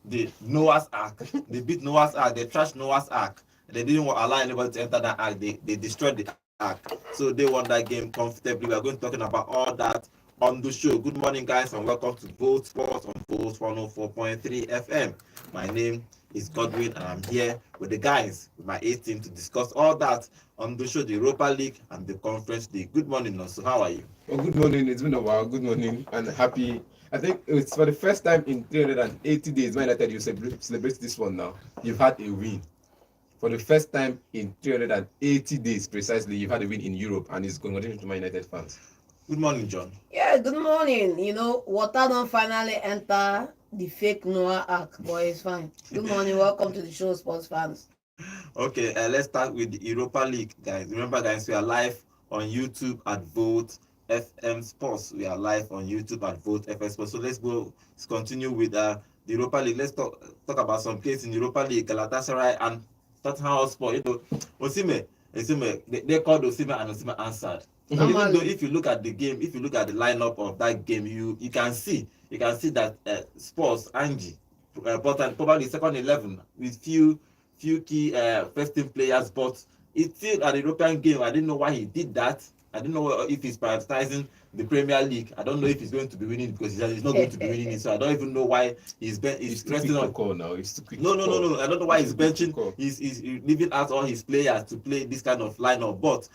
the Noah's Ark. They beat Noah's Ark. They trashed Noah's Ark. They didn't allow anybody to enter that ark. They destroyed the ark. So they won that game comfortably. We are going to talking about all that on the show. Good morning, guys, and welcome to Bold Sports on Bold 104.3 FM. My name is Godwin, and I'm here with the guys, with my A team, to discuss all that on the show, the Europa League and the Conference League. Good morning, Nosu. How are you? Well, good morning. It's been a while. Good morning and happy. I think it's for the first time in 380 days. Man United, you celebrate this one now. You've had a win. For the first time in 380 days, precisely, you've had a win in Europe, and it's congratulations to Man United fans. Good morning, John. Yeah, good morning. Water don't finally enter the fake Noah Ark, but it's fine. Good morning. Welcome to the show, sports fans. Okay, let's start with the Europa League, guys. Remember, guys, we are live on YouTube at Vote FM Sports. We are live on YouTube at Vote FM Sports. So let's continue with the Europa League. Let's talk about some cases in Europa League. Galatasaray and Tottenham Hotspur. Osimhen, they called Osimhen and Osimhen answered. Even though if you look at the game, if you look at the lineup of that game, you can see that Spurs, Angie, probably second 11 with few key first team players, but it's still an European game. I didn't know why he did that. I don't know if he's prioritizing the Premier League. I don't know if he's going to be winning because he's not going to be winning it. So I don't even know why he's stressing on. Call now. It's too quick. No. I don't know why he's benching. He's leaving out all his players to play this kind of lineup. But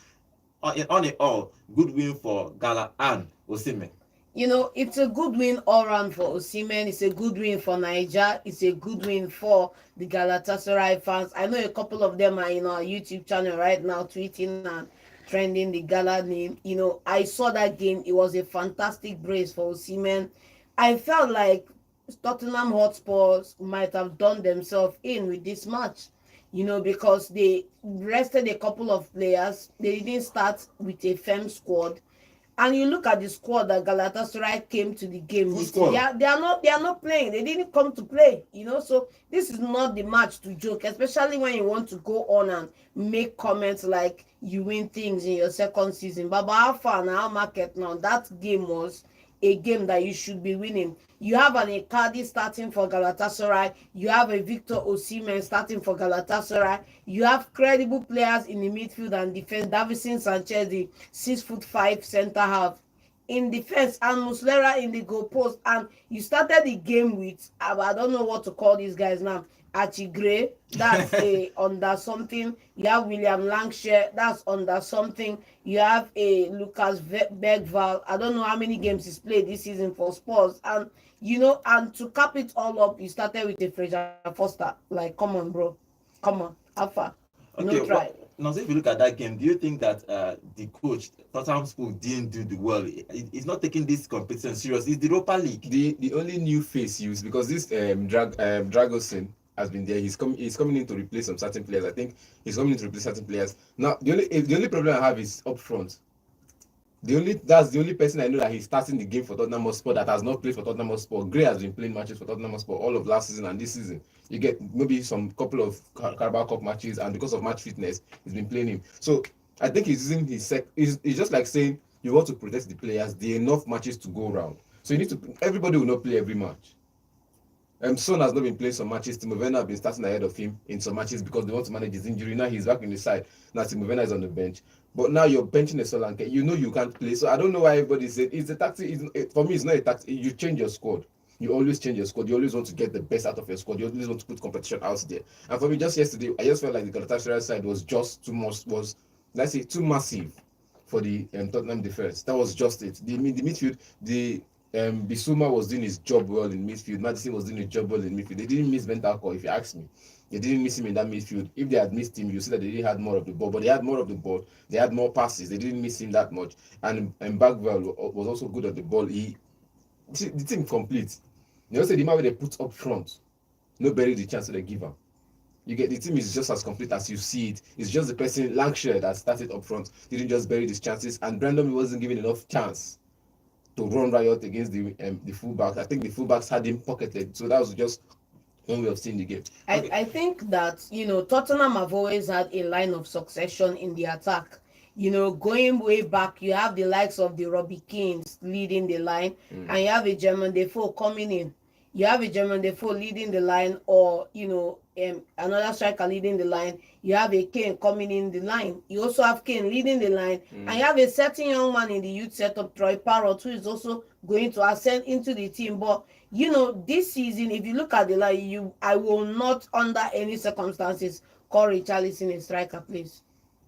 on it all, good win for Gala and Osimhen. It's a good win all round for Osimhen. It's a good win for Niger. It's a good win for the Galatasaray fans. I know a couple of them are in our YouTube channel right now tweeting and trending the Gala name. I saw that game. It was a fantastic brace for Osimhen. I felt like Tottenham Hotspurs might have done themselves in with this match, because they rested a couple of players. They didn't start with a firm squad. And you look at the squad that Galatasaray came to the game with. Yeah, they are not playing. They didn't come to play, So this is not the match to joke, especially when you want to go on and make comments like you win things in your second season. But how far now, market now, that game was a game that you should be winning. You have an Icardi starting for Galatasaray. You have a Victor Osimhen starting for Galatasaray. You have credible players in the midfield and defense. Davison Sanchez, the 6'5" centre half in defense, and Muslera in the goal post. And you started the game with, I don't know what to call these guys now, Archie Gray, that's a under something. You have William Lancashire, that's under something. You have a Lucas Bergval. I don't know how many games he's played this season for Spurs. And and to cap it all up, you started with a Fraser Foster. Like, come on, bro. Come on. Alpha. Okay, No try. Now, so if you look at that game, do you think that the coach, Tottenham School, didn't do the well? He's not taking this competition serious. It's the Europa League. The only new face used, because this Dragosin has been there. He's coming in to replace some certain players. I think he's coming in to replace certain players. Now the only problem I have is up front. That's the only person I know that he's starting the game for Tottenham Hotspur that has not played for Tottenham Hotspur. Gray has been playing matches for Tottenham Hotspur all of last season and this season. You get maybe some couple of Carabao Cup matches, and because of match fitness, he's been playing him. So I think he's using his It's just like saying you want to protect the players. There are enough matches to go around. So you need to. Everybody will not play every match. Son has not been playing some matches. Timo Werner has been starting ahead of him in some matches because they want to manage his injury. Now he's back in the side. Now Timo Werner is on the bench. But now you're benching a Solanke. You can't play. So I don't know why everybody said it's a tactic. For me, it's not a tactic. You change your squad. You always change your squad. You always want to get the best out of your squad. You always want to put competition out there. And for me, just yesterday, I just felt like the Galatasaray side was just too much. Too massive for the Tottenham defense. That was just it. The midfield, Bissouma was doing his job well in midfield. Madison was doing his job well in midfield. They didn't miss Bentancur, if you ask me. They didn't miss him in that midfield. If they had missed him, you see that they didn't have more of the ball. But they had more of the ball. They had more passes. They didn't miss him that much. And Bagwell was also good at the ball. The team complete. You know, say the man they put up front, no bury the chance they give him. You get the team is just as complete as you see it. It's just the person Lancashire that started up front didn't just bury these chances, and Brandon wasn't given enough chance to run riot against the fullbacks. I think the fullbacks had him pocketed, so that was just one way of seeing the game. I think that Tottenham have always had a line of succession in the attack. Going way back, you have the likes of the Robbie Keanes leading the line, and you have a German Defoe coming in. you have a German Defoe leading the line, or another striker leading the line. You have a Kane coming in the line. You also have Kane leading the line, and you have a certain young man in the youth setup, Troy Parrott, who is also going to ascend into the team. But this season, if you look at the line, I will not, under any circumstances, call Richarlison a striker, please.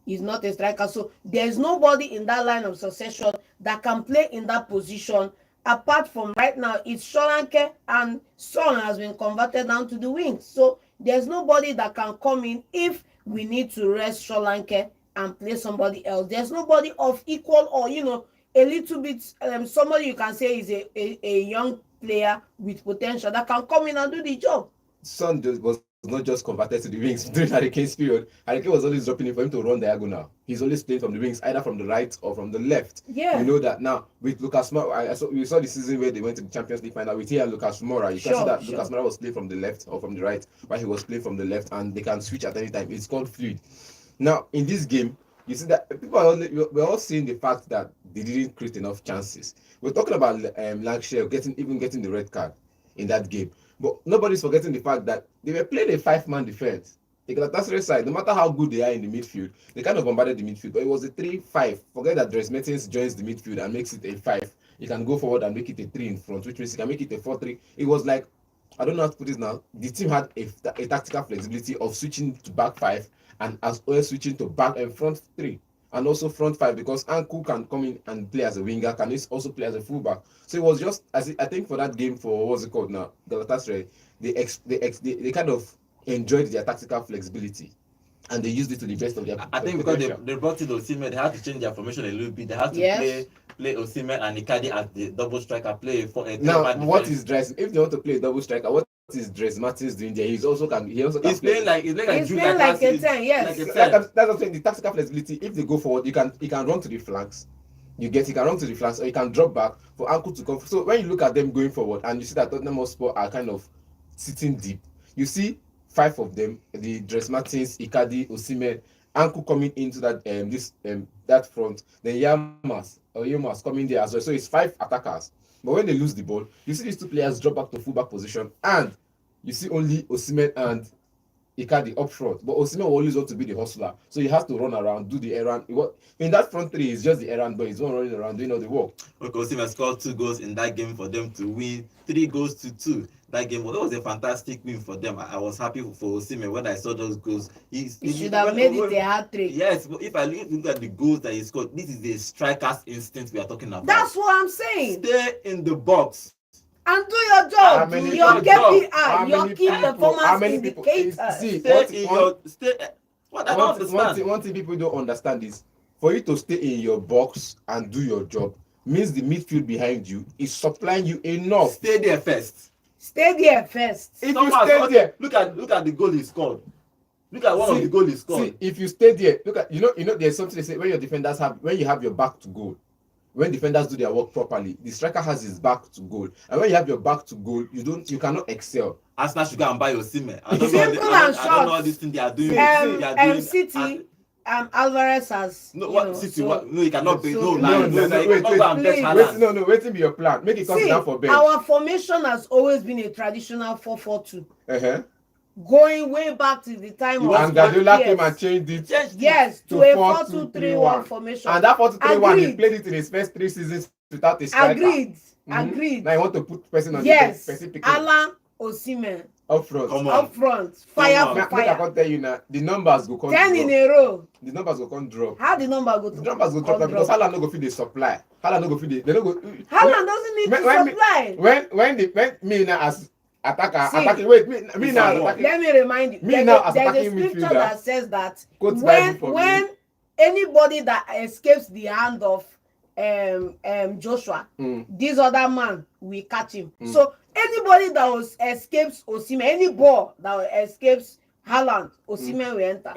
He's not a striker. So there's nobody in that line of succession that can play in that position. Apart from right now, it's Solanke, and Son has been converted down to the wings. So there's nobody that can come in if we need to rest Solanke and play somebody else. There's nobody of equal, or a little bit somebody you can say is a young player with potential that can come in and do the job. Son was not just converted to the wings during Harry Kane's period. Harry Kane was always dropping in for him to run diagonal. He's always playing from the wings, either from the right or from the left. Yeah. You know that now with Lucas Moura. We saw the season where they went to the Champions League final with here Lucas Moura. You can see that Lucas Moura was playing from the left or from the right, while he was playing from the left, and they can switch at any time. It's called fluid. Now in this game, you see that we're all seeing the fact that they didn't create enough chances. We're talking about Lancashire getting the red card in that game. But nobody's forgetting the fact that they were playing a 5-man defense. The Galatasaray side, no matter how good they are in the midfield, they kind of bombarded the midfield. But it was a 3-5. Forget that Dries Mertens joins the midfield and makes it a 5. You can go forward and make it a 3 in front, which means you can make it a 4-3. It was like, I don't know how to put this now. The team had a tactical flexibility of switching to back 5 and as well switching to back and front 3. And also front 5, because Anku can come in and play as a winger, can also play as a fullback. So it was just, I think for that game, for what's it called now, Galatasaray, they kind of enjoyed their tactical flexibility, and they used it to the best of their I think because they brought in Osimhen, they had to change their formation a little bit. They had to play Osimhen and Icardi as the double striker, play for a now. What is Dries? If they want to play a double striker, what is Dries Mertens doing there? He also can he's play. playing like a 10, yes. That's what I'm saying. The tactical flexibility. If they go forward, he can run to the flanks. He can run to the flanks, or he can drop back for Anku to come. So when you look at them going forward, and you see that Tottenham Hotspur are kind of sitting deep, you see 5 of them: the Dries Mertens, Icardi, Osimhen, Anku coming into that that front. Then Yilmaz coming there as well. So it's 5 attackers. But when they lose the ball, you see these 2 players drop back to fullback position, and you see only Osimhen and Icardi up front. But Osimhen will always want to be the hustler, so he has to run around, do the errand. In that front 3 is just the errand boy. He's not running around doing all the work. Okay, Osimhen scored 2 goals in that game for them to win 3-2. That game, that was a fantastic win for them. I was happy for Osimhen when I saw those goals. He should have made it a hat-trick. Yes, but if I look at the goals that he scored, this is the striker's instinct we are talking about. That's what I'm saying. Stay in the box and do your job. Your KPI, your key performance indicator. One thing people don't understand is, for you to stay in your box and do your job means the midfield behind you is supplying you enough. Stay there first. If you stay there, look at the goal he scored. Look at one of the goals he scored. See, if you stay there, look at there's something they say when you have your back to goal. When defenders do their work properly, the striker has his back to goal, and when you have your back to goal, you cannot excel. Arsenal should go and buy Osimhen. I don't know all these things they are doing. City. Alvarez has City. No, you cannot be. Wait, be your plan. Make it come down for bench. Our formation has always been a traditional 4-4-2. Going way back to the time of and Guardiola came and changed it. Yes, to a 4-2-3-1 formation. And that 4-2-3-1, he played it in his first 3 seasons without a striker. Agreed. Now you want to put person on the Alan Osimhen. Up front. Fire for fire. I can't tell you now. The numbers go come 10 in a row. The numbers go come drop. How the number go? The numbers go drop because Haaland no go feed the supply. Haaland no go feed the. They no go. Haaland doesn't need to supply. When me now as attacker attacking. Wait, me now attacking. Let me remind you. Me now as attacking midfielder. There's a scripture that says that when anybody that escapes the hand of Joshua, this other man will catch him. So anybody that escapes Osimhen, any ball that escapes Haaland, Osimhen will enter.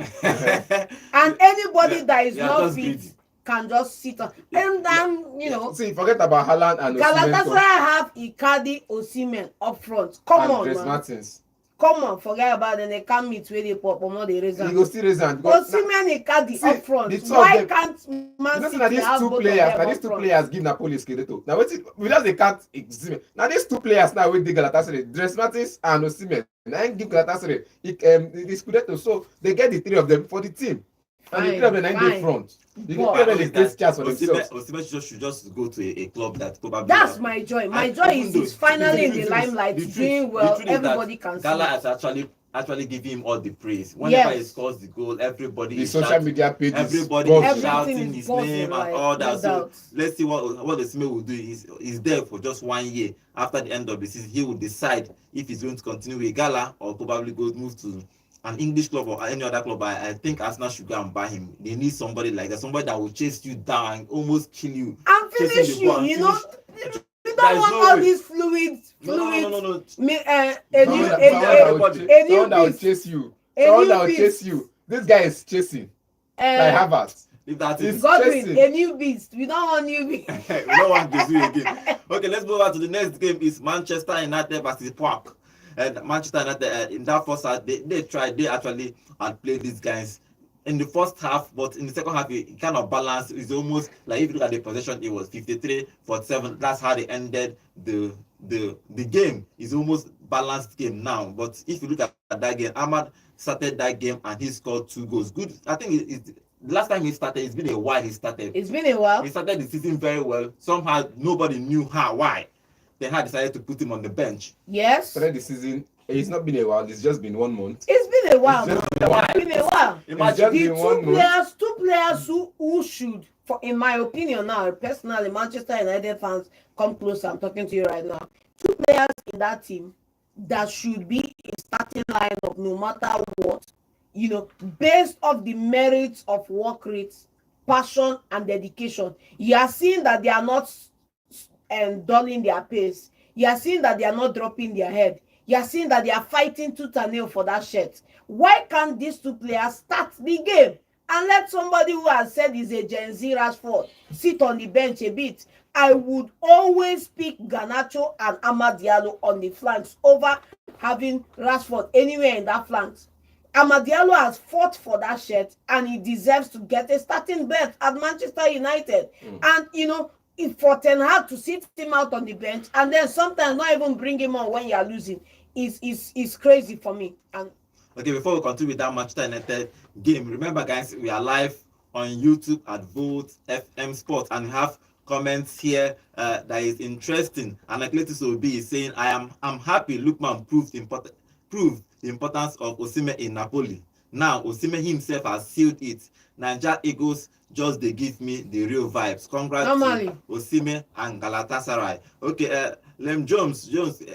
And anybody that is not fit can just sit on. And then, See, forget about Haaland and Galatasaray have Icardi, Osimhen up front. Come on, man. Martins. come on, forget about it. They can't meet where they pop or they raise He hand. go still raise hand because Osimhen he got the see, up front. the two of Why them- can't Man you know, City now these have two both of players, them now these up two front? players give Napoli skeleton. Now we just they can't exhibit. Now these two players now with the Galatasaray, Dres Mertens and Osimhen, now give Galatasaray the skeleton. So they get the three of them for the team, and the three of them now in the front. The three But of them they create chance for themselves. Osimhen should just go to a club that probably. that's my joy. My joy is he's finally in the limelight, doing well. Everybody can see. Gala has actually giving him all the praise. Whenever he Yes. scores the goal, everybody The is social shouting. media pages, Everybody buzzing. is Everything shouting is his buzzing, name like, and all that. no So doubt. let's see what Osimhen will do. He's there for just 1 year. After the end of the season, he will decide if he's going to continue with Gala or probably move to an English club or any other club. I think Arsenal should go and buy him. They need somebody like that, somebody that will chase you down and almost kill you. And chasing finish the ball you, and you know. finish. You There don't is want no all way. these fluids. No. A Someone new, that will a someone that will beast. chase you. A Someone new that will beast. chase you. This guy is chasing. Like Havertz. If that It's is Godwin, chasing. a new beast. We don't want new beast. we don't want to see again. Okay, let's move on to the next game. Is Manchester United versus Park. And Manchester United in that first half, they actually had played these guys in the first half, but in the second half it kind of balanced. It's almost like if you look at the possession, it was 53-47. That's how they ended the game. It's almost balanced game now. But if you look at that game, Ahmad started that game and he scored 2 goals. Good. I think the last time he started, it's been a while he started. It's been a while. He started the season very well. Somehow nobody knew why. Then I decided to put him on the bench. Yes. Started the season. It's not been a while. It's just been 1 month. It's been a while. It's just It's been a while. It's just The been 1 month. two players who should, for in my opinion now, personally, Manchester United fans, come close. I'm talking to you right now. 2 players in that team that should be in starting lineup no matter what, you know, based off the merits of work rates, passion, and dedication. You are seeing that they are not dulling their pace. You are seeing that they are not dropping their head. You are seeing that they are fighting tooth and nail for that shirt. Why can't these 2 players start the game and let somebody who has said is a Gen Z Rashford sit on the bench a bit? I would always pick Garnacho and Amad Diallo on the flanks over having Rashford anywhere in that flanks. Amad Diallo has fought for that shirt and he deserves to get a starting berth at Manchester United. And you know, if for Ten Hag to sit him out on the bench and then sometimes not even bring him on when you are losing is crazy for me. And okay, before we continue with that Manchester United game, remember guys, we are live on YouTube at Vote FM Sports and we have comments here that is interesting. And Athletic Obi is saying, I'm happy Lookman proved the importance of Osimhen in Napoli. Now Osimhen himself has sealed it. Niger Eagles just they give me the real vibes. Congrats to Osimhen and Galatasaray. Okay, Lem Jones,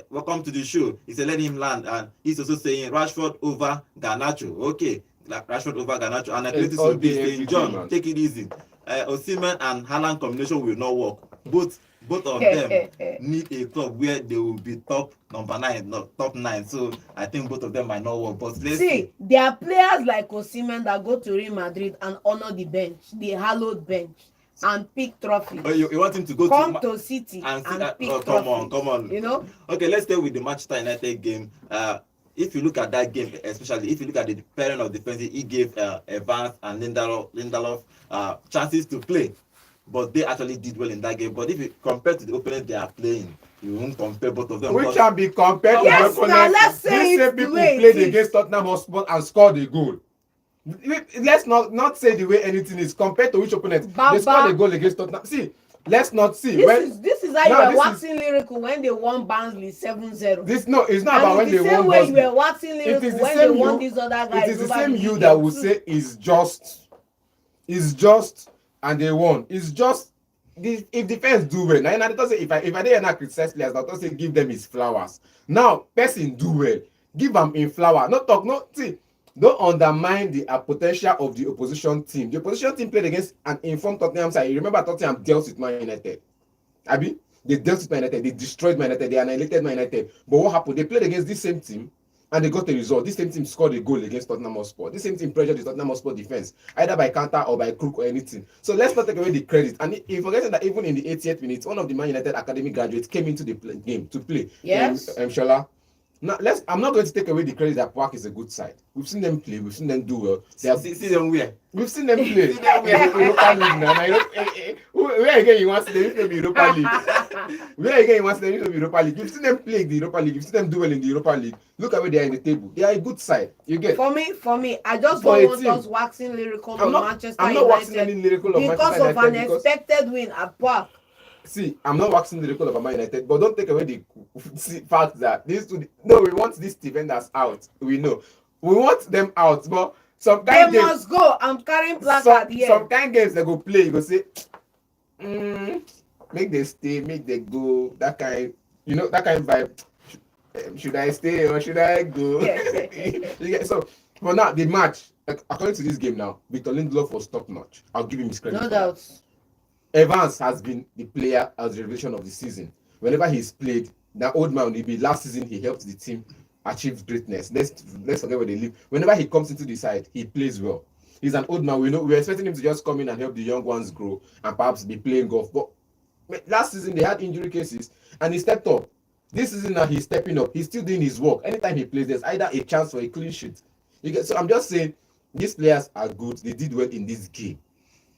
welcome to the show. He said let him land, and he's also saying Rashford over Garnacho. Okay, Rashford over Garnacho. And Athletic will be saying John, take it easy. Osimhen and Haaland combination will not work. Both of them need a club where they will be top 9, not top 9. So I think both of them might not work. But let's see. There are players like Osimhen that go to Real Madrid and honor the bench, the hallowed bench, and pick trophies. Oh, you want him to go come to City and pick come trophies. Come on. You know. Okay, let's stay with the Manchester United game. If you look at that game, especially if you look at the pairing of defense, he gave Evans and Lindelof chances to play. But they actually did well in that game. But if you compare to the opponent they are playing, you won't compare both of them. Which can be compared to the opponent. Now let's say These same people played against Tottenham Hotspur and scored a goal. Let's not say the way anything is compared to which opponent. They scored a goal against Tottenham. See, let's not see. This is how you were waxing lyrical when they won Barnsley 7-0. It's not about when they won Barnsley. You were waxing lyrical when they won these other guys. It is the same you that will say is just, and they won. It's just if defense do well. Now I don't say if I didn't not criticize players, I don't say give them his flowers. Now person do well, give them in flower. Don't undermine the potential of the opposition team. The opposition team played against an informed Tottenham side. You remember Tottenham dealt with Man United. Abi, they dealt with Man United. They destroyed Man United. They annihilated Man United. But what happened? They played against this same team and they got a result. This same team scored a goal against Tottenham Hotspur. This same team pressured the Tottenham Hotspur defense, either by counter or by crook or anything. So let's not take away the credit. And if forgetting that even in the 80th minute, one of the Man United academy graduates came into the game to play. Yes. Shola. Now, I'm not going to take away the credit that Park is a good side. We've seen them play. We've seen them do well. See them where? We've seen them play. See them in where? Europa League now. Where again you want to them? It's Europa League. Where again you want to them? It's Europa League. You've seen them play in the Europa League. You've seen them do well in the Europa League. Look at where they are in the table. They are a good side. You get. For me, I just For don't a want team. us waxing lyrical I'm on not. Manchester I'm not waxing United any lyrical of because Manchester of an United because expected win at Park. see, I'm not waxing the lyrical of Man United, but don't take away the fact that these two. No, we want these defenders out. We know. We want them out, but some They kind games. must go. I'm carrying placard here. Some kind games they go play. You go say, make they stay, make they go. That kind, that kind of vibe. Should I stay or should I go? You get, so for now, the match, like, according to this game now, Victor Lindelof was top notch. I'll give him his credit. No doubt. Evans has been the player as the revelation of the season. Whenever he's played, that old man, last season he helped the team achieve greatness. Let's forget where they live. Whenever he comes into the side, he plays well. He's an old man. We're expecting him to just come in and help the young ones grow and perhaps be playing golf. But last season they had injury cases and he stepped up. This season now he's stepping up. He's still doing his work. Anytime he plays, there's either a chance for a clean sheet. So I'm just saying these players are good. They did well in this game.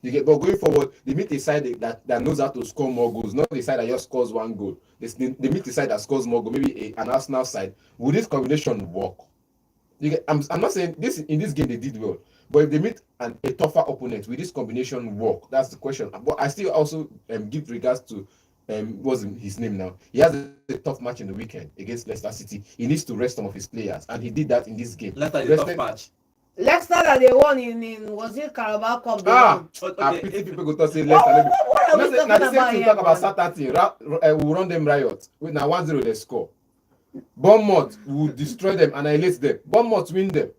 But going forward, they meet a side that knows how to score more goals, not the side that just scores one goal. They meet the side that scores more goals, maybe an Arsenal side. Will this combination work? I'm not saying this in this game they did well, but if they meet a tougher opponent, will this combination work? That's the question. But I still also give regards to what's his name now? He has a tough match in the weekend against Leicester City. He needs to rest some of his players, and he did that in this game. Leicester is a tough match. Leicester that they won in was it Carabao Cup? Okay. People go to say Leicester. What are we talking about here? here? Talk about Saturday. We'll run them riot. Now 1-0 they score. Bournemouth will destroy them, annihilate them. Bournemouth win them.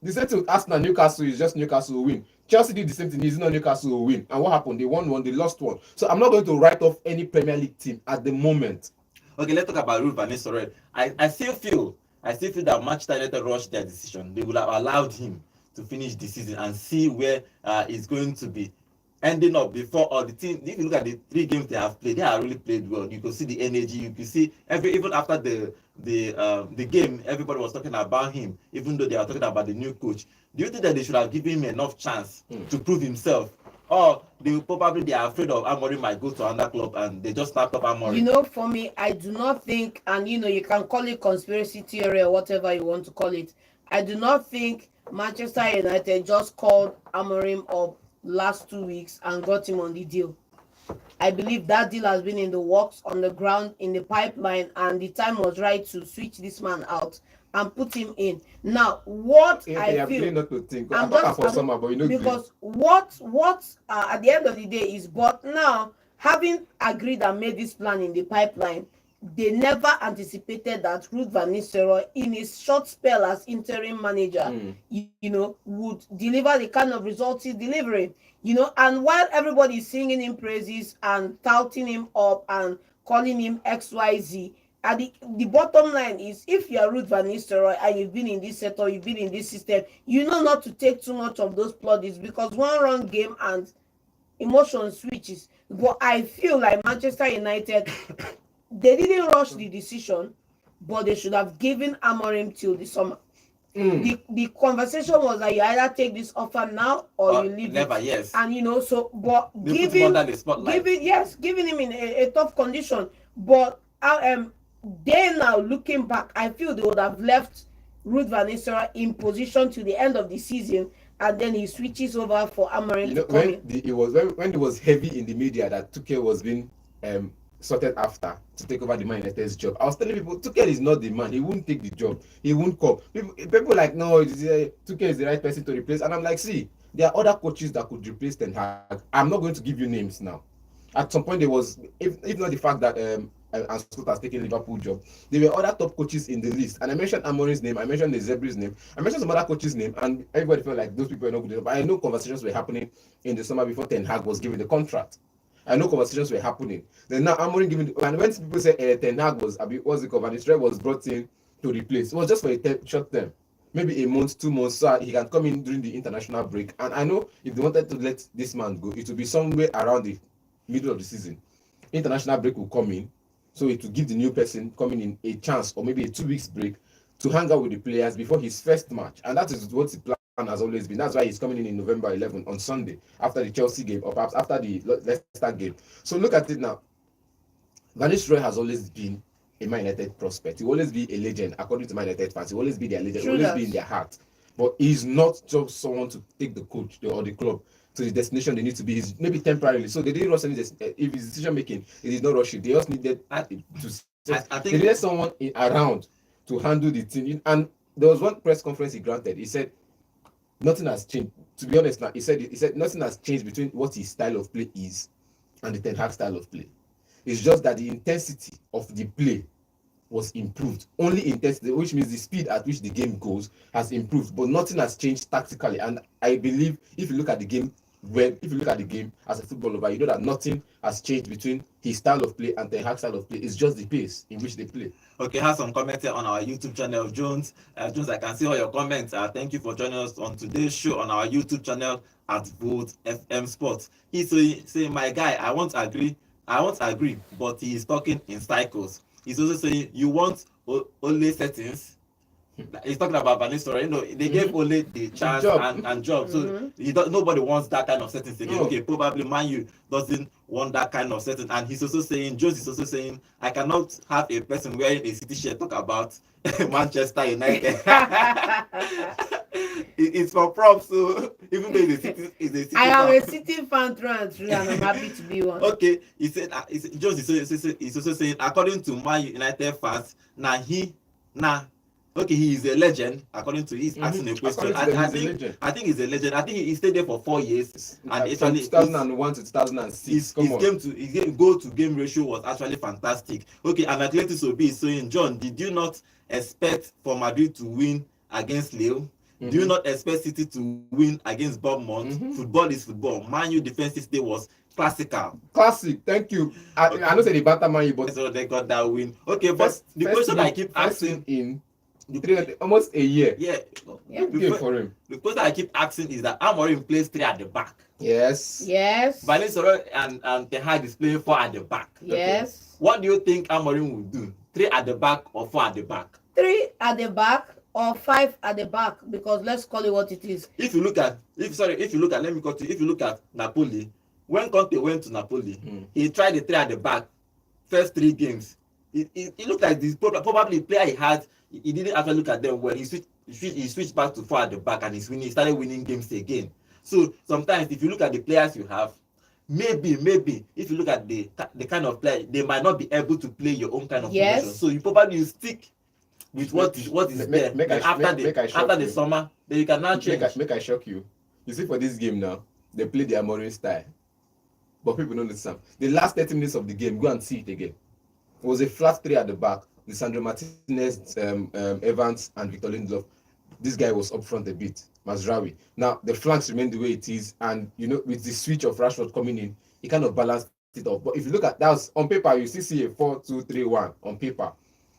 The same thing with Arsenal, Newcastle is just Newcastle will win. Chelsea did the same thing. It's not Newcastle will win. And what happened? They won one, they lost one. So I'm not going to write off any Premier League team at the moment. Okay, let's talk about Ruud van Nistelrooy. I still feel that Manchester United rushed their decision. They would have allowed him to finish the season and see where it's going to be ending up before all the team. If you look at the 3 games they have played, they have really played well. You could see the energy. You could see even after the game, everybody was talking about him, even though they are talking about the new coach. Do you think that they should have given him enough chance to prove himself? Or they are afraid of Amorim might go to another club and they just snapped up Amorim? For me, I do not think, and you can call it conspiracy theory or whatever you want to call it. I do not think Manchester United just called Amorim up last 2 weeks and got him on the deal. I believe that deal has been in the works, on the ground, in the pipeline, and the time was right to switch this man out and put him in. Now, what I feel, not to think. I'm for just summer, but because what at the end of the day is, but now having agreed and made this plan in the pipeline, they never anticipated that Ruud van Nistelrooy, in his short spell as interim manager, would deliver the kind of results he's delivering. And while everybody is singing him praises and touting him up and calling him XYZ, at the bottom line is, if you're Ruud van Nistelrooy and you've been in this sector, you've been in this system, you know not to take too much of those plaudits, because one wrong game and emotion switches. But I feel like Manchester United, they didn't rush the decision, but they should have given Amorim till the summer. The conversation was that you either take this offer now or you leave never, it. yes. And but giving him in a tough condition. But they now, looking back, I feel they would have left Ruud van Nistelrooy in position to the end of the season, and then he switches over for Amorim to come in. When it was heavy in the media that Tuchel was being sorted after to take over the Man United's job, I was telling people Tuchel is not the man. He won't take the job. He won't come. People like, no, Tuchel is the right person to replace. And I'm like, see, there are other coaches that could replace Ten Hag. I'm not going to give you names now. At some point, there was, if not the fact that Ancelotti has taken Liverpool job, there were other top coaches in the list. And I mentioned Amorim's name, I mentioned the Zebri's name, I mentioned some other coaches' name, and everybody felt like those people are not good enough. But I know conversations were happening in the summer before Ten Hag was given the contract. I know conversations were happening. Then now Amorim giving, and when people say Ten Hag was, what's the cover? Israel was brought in to replace. It was just for a short term, maybe a month, 2 months, so he can come in during the international break. And I know if they wanted to let this man go, it will be somewhere around the middle of the season. International break will come in, so it will give the new person coming in a chance, or maybe a 2 weeks break, to hang out with the players before his first match, and that is what the plan has always been. That's why he's coming in November 11 on Sunday after the Chelsea game, or perhaps after the Leicester game. So look at it now. Van Nistelrooy has always been a Man United prospect. He will always be a legend according to Man United fans. He will always be their legend. He will always be in their heart. But he's not just someone to take the coach or the club to the destination they need to be. He's maybe temporarily. So they didn't rush any. If his decision making, it did not rush it. They just needed I think they needed someone around to handle the team. And there was one press conference he granted. He said nothing has changed. To be honest, now he said nothing has changed between what his style of play is and the Ten Hag style of play. It's just that the intensity of the play was improved. Only intensity, which means the speed at which the game goes, has improved, but nothing has changed tactically. And I believe if you look at the game, as a football lover, you know that nothing has changed between his style of play and Ten Hag's style of play. It's just the pace in which they play. Okay, have some comments here on our YouTube channel, Jones. Jones, I can see all your comments. Thank you for joining us on today's show on our YouTube channel at Vote FM Sports. He's saying, my guy, I won't agree, but he is talking in cycles. He's also saying you want only settings. He's talking about Van Nistelrooy. They gave Ole the chance and job. So nobody wants that kind of settings again. Okay, probably Man U doesn't want that kind of setting. And he's also saying, Jones is also saying, I cannot have a person wearing a City shirt talk about Manchester United. It's for props, so even though it's a City I am a City fan through and through, and I'm happy to be one. Okay, Jones is also saying, according to Man United fans, he is a legend according to his asking a question. I think he's a legend. I think he stayed there for 4 years, and from 2001 to 2006. His goal to game ratio was actually fantastic. Okay, and Athletics will be saying, John, did you not expect for Madrid to win against Lille? Do you not expect City to win against Bournemouth? Football is football. Man U defensive stay was classical. Classic, thank you. I don't say the better Man U, but so they got that win. Okay, but the question I keep asking in almost a year. Yeah. For him. The question I keep asking is that Amorim plays 3 at the back. Yes. Van Nistelrooy and Ten Hag is playing 4 at the back. Yes. Okay. What do you think Amorim will do? 3 at the back or 4 at the back? 3 at the back or 5 at the back, because let's call it what it is. If you look at Napoli, when Conte went to Napoli, he tried the 3 at the back first 3 games. It looked like this probably player he had. He didn't actually look at them well. He switched back to 4 at the back, and he started winning games again. So sometimes if you look at the players you have, maybe if you look at the kind of player, they might not be able to play your own kind of formation. So you probably stick with what is there. After the summer, then you can now change. Make I shock you. You see, for this game now, they play their Amorim style, but people don't understand. The last 30 minutes of the game, go and see it again. It was a flat 3 at the back. Lisandro Martinez, Evans, and Victor Lindelof. This guy was up front a bit, Mazraoui. Now, the flanks remain the way it is, and, with the switch of Rashford coming in, he kind of balanced it off. But if you look at that, was on paper, you still see a 4-2-3-1 on paper.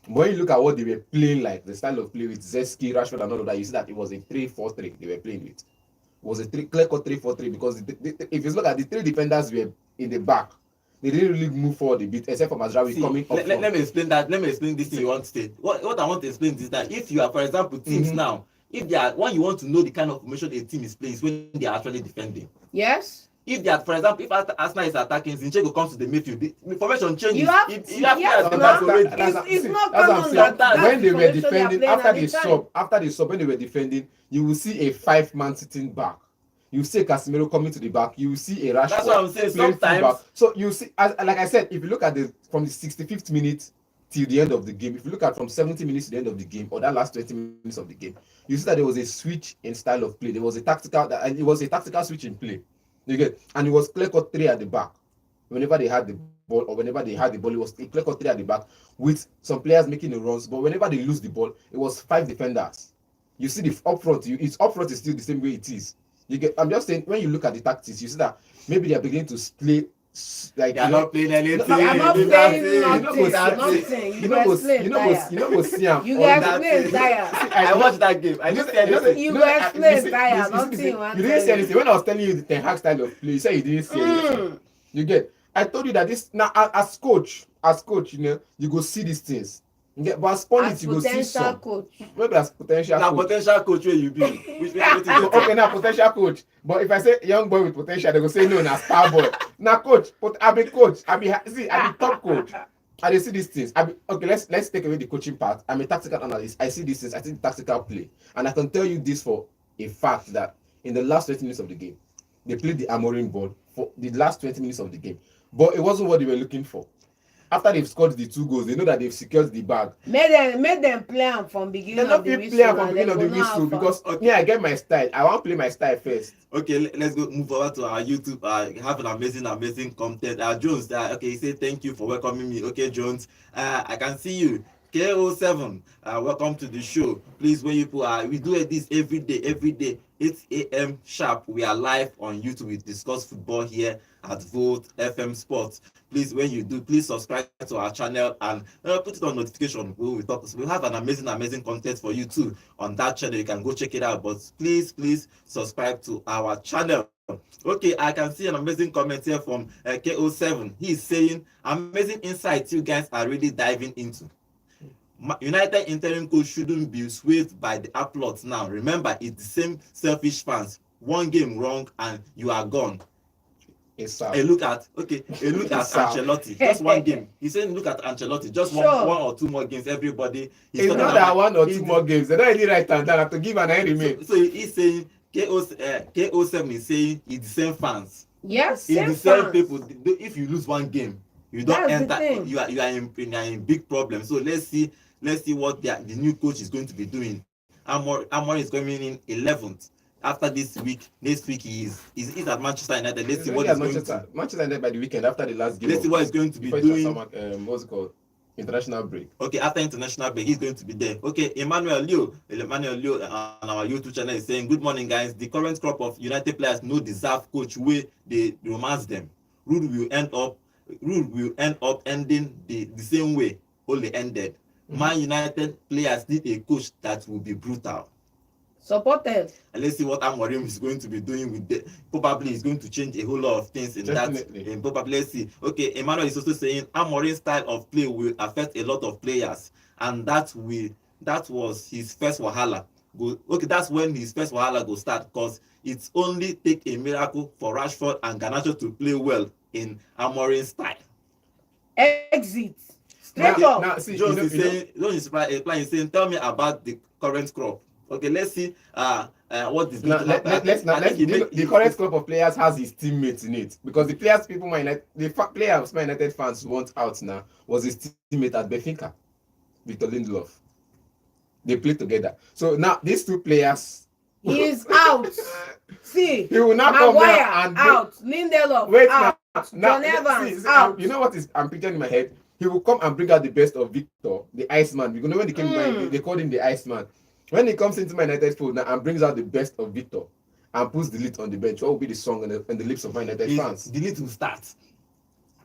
But when you look at what they were playing like, the style of play with Zeski, Rashford, and all of that, you see that it was a 3-4-3 they were playing with. It was a clear-cut 3-4-3, because if you look at the 3 defenders were in the back, they didn't really move forward a bit, except for Mazraoui coming up. Let me explain that. Let me explain this thing you want to say. What I want to explain is that if you are, for example, teams now, if they are, when you want to know the kind of formation a team is playing, is when they are actually defending. Yes. If they are, for example, if Arsenal is attacking, Zinchenko comes to the midfield, the formation changes. It's not common that when they were defending, after they sub, when they were defending, you will see a 5-man sitting back. You see Casemiro coming to the back. You see a Rashford. That's what I'm saying. Sometimes. So you see, like I said, if you look at from the 65th minute till the end of the game, if you look at from 70 minutes to the end of the game, or that last 20 minutes of the game, you see that there was a switch in style of play. There was a tactical switch in play. You get, and it was clear-cut 3 at the back. Whenever they had the ball, or whenever they had the ball, it was a clear-cut 3 at the back with some players making the runs. But whenever they lose the ball, it was 5 defenders. You see the up front. It's up front is still the same way it is. I'm just saying, when you look at the tactics, you see that maybe they are beginning to play like they are not playing anything. I'm not playing nothing. You guys play entire. You guys play entire. I watched that game. I didn't see anything. You guys play entire. Nothing. You didn't see anything. When I was telling you the Ten Hag style of play, you said you didn't see anything. You get. I told you that this now as coach, you go see these things. Yeah, but as pundit as you go see potential some. coach. Maybe as potential Now coach. potential coach where you be. Which wetin dey Okay, talk? now potential coach. But if I say young boy with potential, they go say no, na star boy. Now coach, but I be coach. I be top coach. I dey see these things. Okay. Let's take away the coaching part. I'm a tactical analyst. I see these things. I see the tactical play, and I can tell you this for a fact that in the last 20 minutes of the game, they played the Amorim ball for the last 20 minutes of the game, but it wasn't what they were looking for. After they've scored the 2 goals, they know that they've secured the bag. Make them play am from They beginning not of the play whistle am from and beginning dem of the go know how whistle far. because Okay. me, I get my style. I want to play my style first. Okay, let's go move over to our YouTube. Have an amazing content. Jones, okay, he said thank you for welcoming me. Okay, Jones, I can see you. KO7, welcome to the show. Please, when you put, we do this every day, 8 a.m. sharp. We are live on YouTube. We discuss football here at Volt FM Sports. Please, when you do, please subscribe to our channel and put it on notification. We talk. We have an amazing content for you too on that channel. You can go check it out. But please subscribe to our channel. Okay, I can see an amazing comment here from KO7. He's saying amazing insights you guys are really diving into. United interim coach shouldn't be swayed by the applause now. Remember, it's the same selfish fans. One game wrong and you are gone. A look at Ancelotti. Just one game. He's saying look at Ancelotti. Just one or two more games. Everybody. It's not that one or two more games. They don't really write down that to give an end remain. So he's saying KO7 is saying it's the same fans. Yes, It's same the same fans. people. If you lose one game, you don't That's the enter. thing. You are in big problem. So let's see what the new coach is going to be doing. Amor is coming in 11th. After this week, next week he's at Manchester United. Let's see what he's going to. Manchester United by the weekend after the last game. Let's see what he's going to be doing. What's it called? International break. Okay, after international break, he's going to be there. Okay, Emmanuel Leo on our YouTube channel is saying, good morning, guys. The current crop of United players no deserve coach way they romance them. Rule will end up ending the same way only ended. Man United players need a coach that will be brutal. Supported. And let's see what Amorim is going to be doing with the. Probably he's going to change a whole lot of things in Definitely. that. Probably let's see. Okay, Emmanuel is also saying Amorim's style of play will affect a lot of players, and that was his first wahala. Okay, that's when his first wahala go start, because it's only take a miracle for Rashford and Garnacho to play well in Amorim's style. Exit. Straight up. Now, see, Jones is saying, tell me about the current crop. Okay, let's see what is going to happen. The current crop of players has his teammates in it, because the players players Man United fans want out now was his teammate at Benfica, Victor Lindelof. They played together. So now these two players, He is out. See, he will now come Maguire now and out. Lindelof wait out. now John Evans see, out. you know what is I'm picturing in my head? He will come and bring out the best of Victor, the Iceman. Because when he came to they called him the Iceman. When he comes into Man United fold now and brings out the best of Victor and puts Delete on the bench, what will be the song on the lips of Man United fans? Delete will start.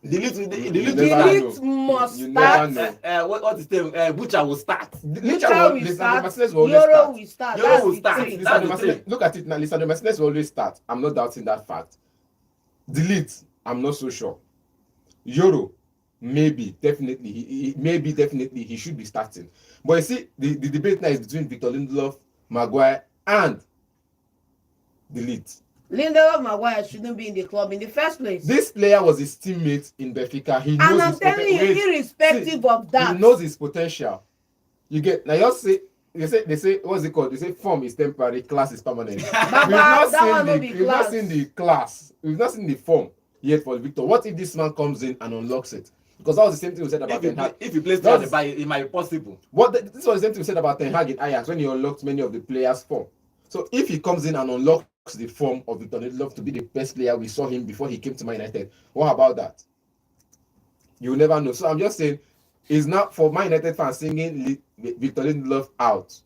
Delete must You never start. know. What is the Butcher will start. Butcher will start. Euro will start. Euro That's will the start. thing. That's the thing. Look at it now. Lisandro Martinez will always start. I'm not doubting that fact. Delete, I'm not so sure. Euro, maybe, definitely. He should be starting. But you see, the debate now is between Victor Lindelof, Maguire, and Delete. Lindelof Maguire shouldn't be in the club in the first place. This player was his teammate in Benfica. He knows And I'm his telling you, irrespective of that, he knows his potential. You get now. Just say they say what's it called? They say form is temporary, class is permanent. Baba, that one no be We've not class. seen the class. We've not seen the form yet for Victor. What if this man comes in and unlocks it? Because that was the same thing we said about Ten Hag. If you play That's- the buy, it might be possible. This was the same thing we said about Ten Hag in Ajax when he unlocked many of the players' form. So if he comes in and unlocks the form of Victor Lindelof to be the best player we saw him before he came to Man United, what about that? You'll never know. So I'm just saying, it's not for Man United fans singing Victor Lindelof out.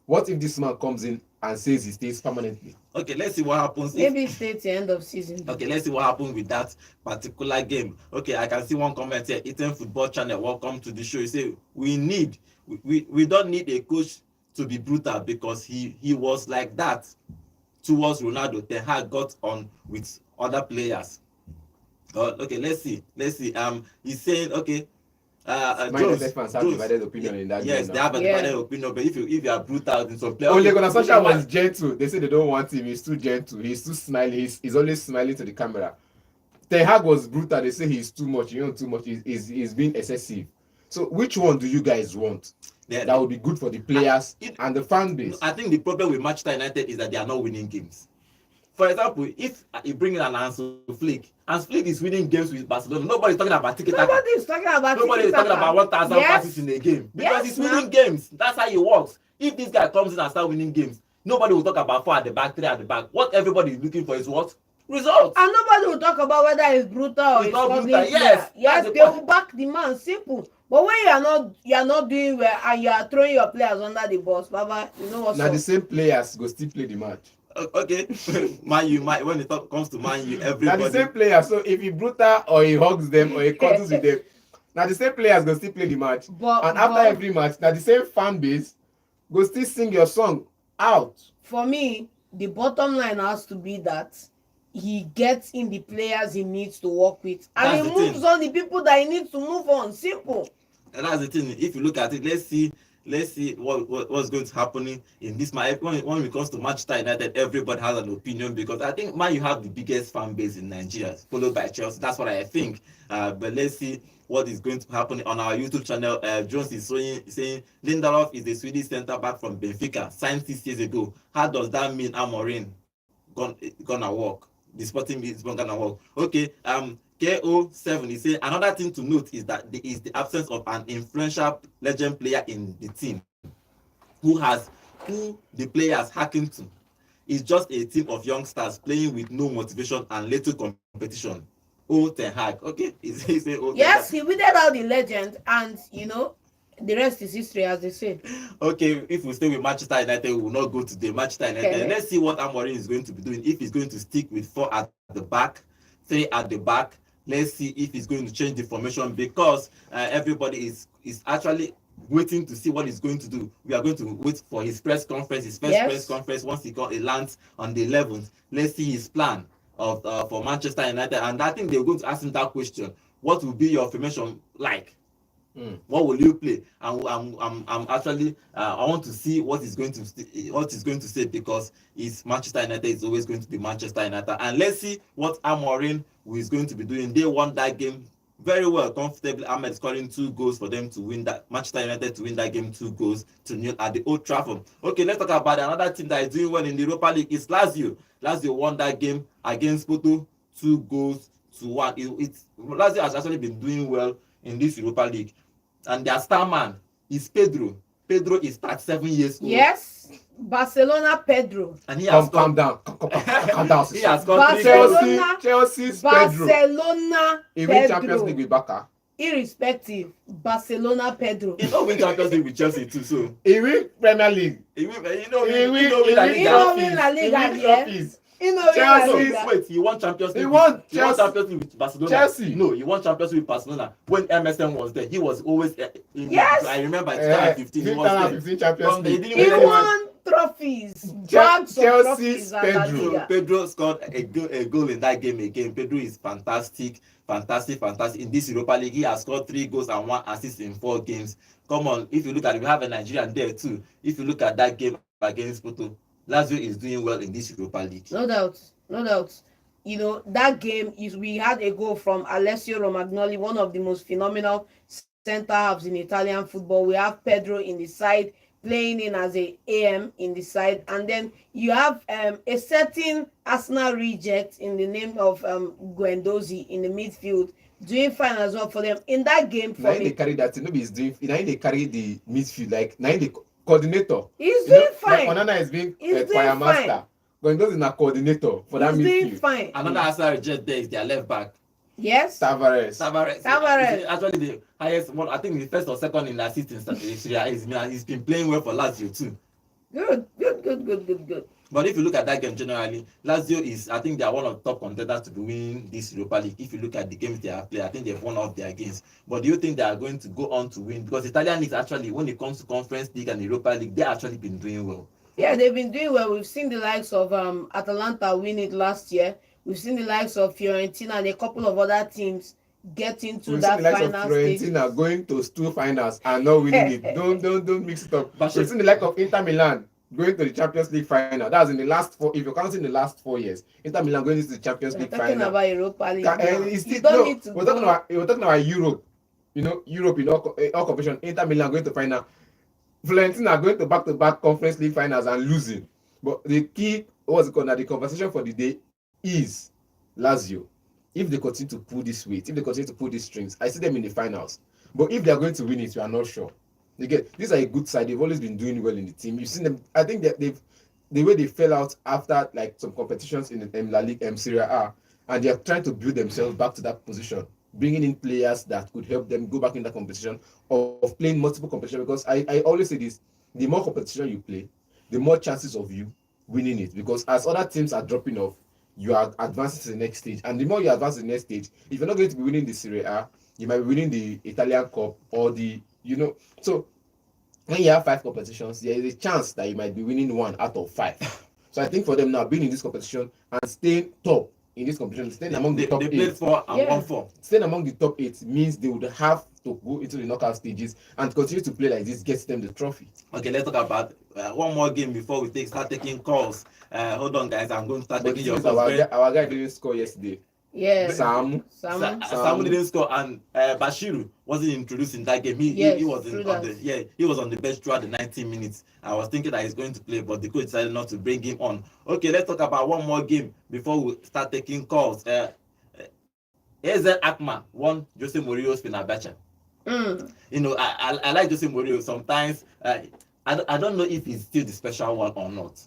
What if this man comes in and says he stays permanently? Okay, let's see what happens. maybe stay till end of season. Okay, let's see what happens with that particular game. Okay, I can see one comment here. Eaton Football Channel, welcome to the show. You say we don't need a coach to be brutal, because he was like that towards Ronaldo. Ten Hag got on with other players. Okay, let's see. He's saying, okay, Man Jones, United fans have divided opinion in that yes, game they now. have a divided opinion. But if you are brutal in some players, Ole Gunnar Solskjaer was gentle. They say they don't want him. He's too gentle. He's too smiling. He's always smiling to the camera. Ten Hag was brutal. They say he's too much. Too much. He's being excessive. So which one do you guys want? That would be good for the players and the fan base. I think the problem with Manchester United is that they are not winning games. For example, if you bring in an Hansi Flick is winning games with Barcelona, nobody's talking about tiki taka. Nobody is talking about Nobody is talking about 1,000 passes in a game because he's winning games. That's how it works. If this guy comes in and start winning games, nobody will talk about 4 at the back, 3 at the back. What everybody is looking for is what? Results. And nobody will talk about whether it's brutal or it's struggling. Yes, they will back the man. Simple. But when you are not doing well and you are throwing your players under the bus, Baba, you know what's up. Now the same players go still play the match. Okay, Man U, when it comes to Man U, everybody. Now the same players. So if he brutal or he hugs them or he cuddles with them, now the same players go still play the match. And after every match, now the same fan base go still sing your song out. For me, the bottom line has to be that he gets in the players he needs to work with, and he moves on the people that he needs to move on. Simple. And that's the thing. If you look at it, let's see what's going to happen in this match. When it comes to Manchester United, everybody has an opinion because I think Man, you have the biggest fan base in Nigeria, followed by Chelsea. That's what I think. But let's see what is going to happen on our YouTube channel. Jones is saying Lindelof is the Swedish centre back from Benfica, signed 6 years ago. How does that mean Amorim gonna work? The sporting is gonna work. Okay. KO7 is saying another thing to note is that there is the absence of an influential legend player in the team who the players hacking to. It's just a team of youngsters playing with no motivation and little competition. Ten Hag. Okay. Yes, he weeded out the legend, and the rest is history, as they say. Okay, if we stay with Manchester United, we will not go to the Manchester United. Okay. Let's see what Amorim is going to be doing. If he's going to stick with 4 at the back, 3 at the back. Let's see if he's going to change the formation because everybody is actually waiting to see what he's going to do. We are going to wait for his press conference, his first press conference once he lands on the 11th. Let's see his plan for Manchester United, and I think they're going to ask him that question: what will be your formation like? What will you play? I'm actually I want to see what he's going to say because it's Manchester United is always going to be Manchester United, and let's see what Amorim is going to be doing. They won that game very well, comfortably. Ahmed scoring 2 goals for them to win that. Manchester United to win that game 2-0 at the Old Trafford. Okay, let's talk about another team that is doing well in the Europa League. It's Lazio. Lazio won that game against Porto 2-1. Lazio has actually been doing well in this Europa League. And their star man is Pedro. Pedro is 37 years old. Yes, Barcelona Pedro. And he has calm down. He has got Chelsea's Pedro. He win Champions League with Barca. Irrespective, Barcelona Pedro. He don't win Champions League with Chelsea too, so. He win Premier League. He win La Liga. Wait, he won Champions League. He won Champions League with Barcelona. Chelsea. No, he won Champions League with Barcelona. When MSN was there, he was always. Yes. I remember 2015. He was there. Champions League. He won trophies. Chelsea's Pedro scored a goal in that game again. Pedro is fantastic. In this Europa League, he has scored 3 goals and 1 assist in 4 games. Come on, if you look at it, we have a Nigerian there too. If you look at that game against Porto, Lazio is doing well in this Europa League. No doubt. That game we had a goal from Alessio Romagnoli, one of the most phenomenal centre halves in Italian football. We have Pedro in the side, playing in as a AM in the side, and then you have a certain Arsenal reject in the name of Guendouzi in the midfield, doing fine as well for them in that game. For me, they carry that. Nobody's doing. They carry the midfield like the coordinator. He's doing fine. Like Onana is being a choir master. Guendouzi is a coordinator for that midfield. He's doing fine. Another Arsenal reject there is their left back. Yes. Tavares. Tavares. Actually, the highest one. I think the first or second in assist in Syria. He's been playing well for Lazio too. Good. But if you look at that game generally, Lazio is, I think they are one of the top contenders to be winning this Europa League. If you look at the games they have played, I think they've won all their games. But do you think they are going to go on to win? Because Italian leagues actually, when it comes to Conference League and Europa League, they've actually been doing well. Yeah, they've been doing well. We've seen the likes of Atalanta win it last year. We've seen the likes of Fiorentina and a couple of other teams get into We've seen that the likes of final stage. Fiorentina going to two finals and not winning it. Don't mix it up. We've seen the like of Inter Milan going to the Champions League final. That's in the last 4. If you're counting the last 4 years, Inter Milan going into the Champions League Talking final. about Europa League now. It's You still, don't no, need to we're go. talking about Europe. Europe in all competition. Inter Milan going to final. Fiorentina going to back Conference League finals and losing. But the key, what's it called now, the conversation for the day is Lazio. If they continue to pull this weight, if they continue to pull these strings, I see them in the finals. But if they are going to win it, we are not sure. These are a good side. They've always been doing well in the team. You've seen them. I think that the way they fell out after like some competitions in the La Liga, Serie A, and they are trying to build themselves back to that position, bringing in players that could help them go back in that competition of playing multiple competition. Because I always say this: the more competition you play, the more chances of you winning it. Because as other teams are dropping off, you are advancing to the next stage, and the more you advance to the next stage, if you're not going to be winning the Serie A, you might be winning the Italian Cup or so when you have 5 competitions, there is a chance that you might be winning 1 out of 5. So I think for them now, being in this competition and staying top in this competition, staying among the top they 8, played 4 and won 4. staying among the top 8 means they would have to go into the knockout stages and continue to play like this gets them the trophy. Okay, let's talk about one more game before we start taking calls. Hold on, guys. I'm going to start taking your calls. Our guy didn't score yesterday. Yeah. Samu didn't score, and Bashiru wasn't introduced in that game. He was on the bench throughout the 90 minutes. I was thinking that he's going to play, but the coach decided not to bring him on. Okay, let's talk about one more game before we start taking calls. AZ Akma won Jose Mourinho's Fenerbahce. I like Jose Mourinho. Sometimes I don't know if he's still the special one or not.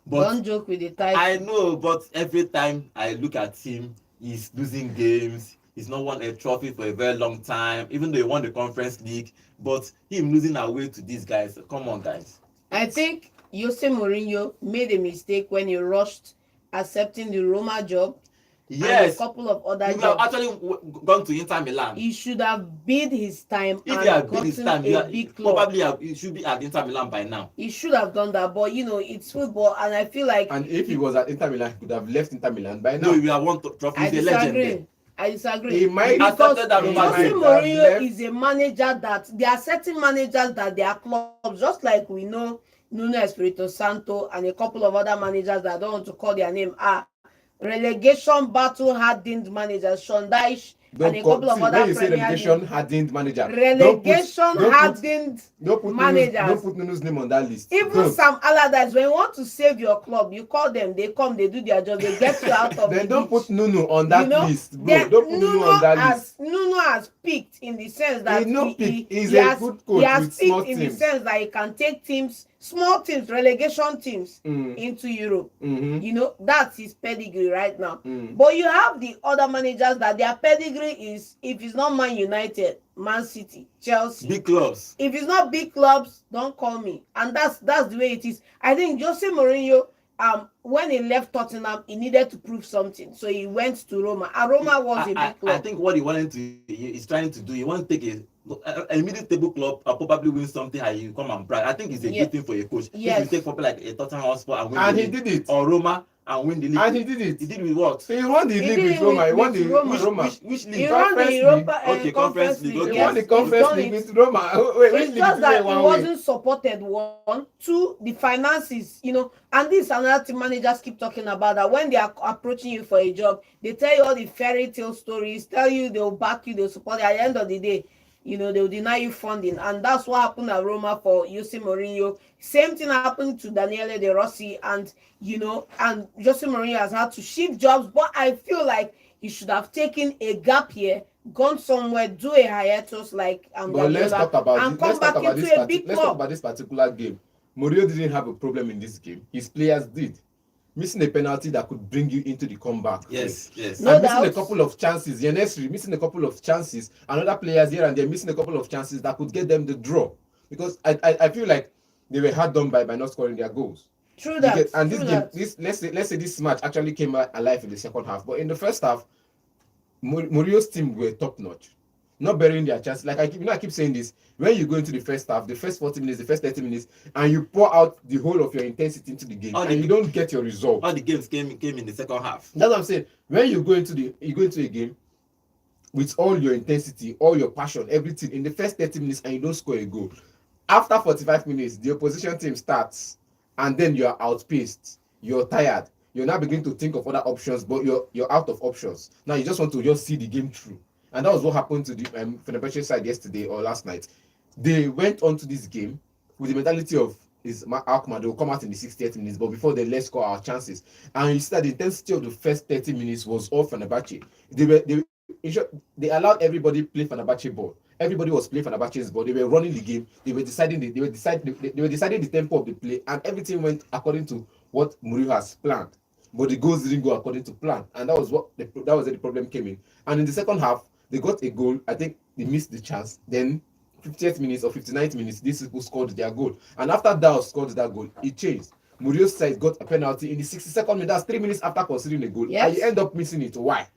But don't joke with the title. I know, but every time I look at him, he's losing games. He's not won a trophy for a very long time, even though he won the Conference League. But him losing away to these guys, come on, guys. I think Jose Mourinho made a mistake when he rushed accepting the Roma job. Yes, and a couple of other jobs. Have actually gone to Inter Milan. He should have bid his time. If he had bid his time, he should be at Inter Milan by now. He should have done that, but it's football, and I feel like. And if he was at Inter Milan, he could have left Inter Milan by now. No, we have won trophy. He's a legend. I disagree. He might because Jose Mourinho is a manager that there are certain managers that their clubs, just like we know Nuno Espirito Santo and a couple of other managers that I don't want to call their name are relegation battle hardened managers, Sean Dyche and a couple of other relegation hardened manager. Relegation hardened managers. Don't put Nuno's name on that list. Even Sam Allardyce, when you want to save your club, you call them, they come, they do their job, they get you out of then don't put Nuno on that list, bro. Don't put Nuno on that list. Nuno has peaked in the sense that he's a good coach. He has peaked in the sense that he can take small teams, relegation teams into Europe. That's his pedigree right now. But you have the other managers that their pedigree is, if it's not Man United, Man City, Chelsea. Big clubs. If it's not big clubs, don't call me. And that's the way it is. I think Jose Mourinho, when he left Tottenham, he needed to prove something. So he went to Roma. And Roma was a big club. I think what he's trying to do, he wants to take a middle-table club and probably win something and you come and brag. I think it's a good thing for a coach. Yes. If you take probably like a Tottenham Hotspur and win the league. He did it. Or Roma and win the league. And he did it. He did with what? So he won the league with Roma. He won the Roma. Which league? He won the Europa Conference League. League. He won the Conference League with Roma. It's just that he wasn't supported. 1, 2, the finances, and these another team managers keep talking about that when they are approaching you for a job, they tell you all the fairy tale stories, tell you they'll back you, they'll support you. At the end of the day, they'll deny you funding. And that's what happened at Roma for Jose Mourinho. Same thing happened to Daniele De Rossi, and Jose Mourinho has had to shift jobs, but I feel like he should have taken a gap here, gone somewhere, do a hiatus like but let's talk about this particular game. Mourinho didn't have a problem in this game. His players did. Missing a penalty that could bring you into the comeback. Yes. And missing a couple of chances. Yenesri missing a couple of chances. And other players here and there missing a couple of chances that could get them the draw. Because I feel like they were hard done by not scoring their goals. True that. And let's say this match actually came alive in the second half. But in the first half, Mourinho's team were top notch. Not burying their chance. Like I keep saying this. When you go into the first half, the first 40 minutes, the first 30 minutes, and you pour out the whole of your intensity into the game, you don't get your result. All the games came in the second half. That's what I'm saying. When you go into a game, with all your intensity, all your passion, everything in the first 30 minutes and you don't score a goal. After 45 minutes, the opposition team starts and then you are outpaced, you're tired, you're now beginning to think of other options, but you're out of options. Now you just want to just see the game through. And that was what happened to the Fenerbahce side yesterday or last night. They went on to this game with the mentality of is Alkmaar, they will come out in the 60th minutes, but before then, let's score our chances. And you see that the intensity of the first 30 minutes was all Fenerbahce. They allowed everybody play Fenerbahce ball. Everybody was playing Fenerbahce's ball. They were running the game. They were deciding the tempo of the play, and everything went according to what Mourinho has planned. But the goals didn't go according to plan, and that was where the problem came in. And in the second half, they got a goal. I think they missed the chance. Then 50th minutes or 59th minutes, these people scored their goal. And after Dow scored that goal, it changed. Mourinho's side got a penalty in the 62nd minute. That's 3 minutes after considering a goal. Yes. And you end up missing it. Why?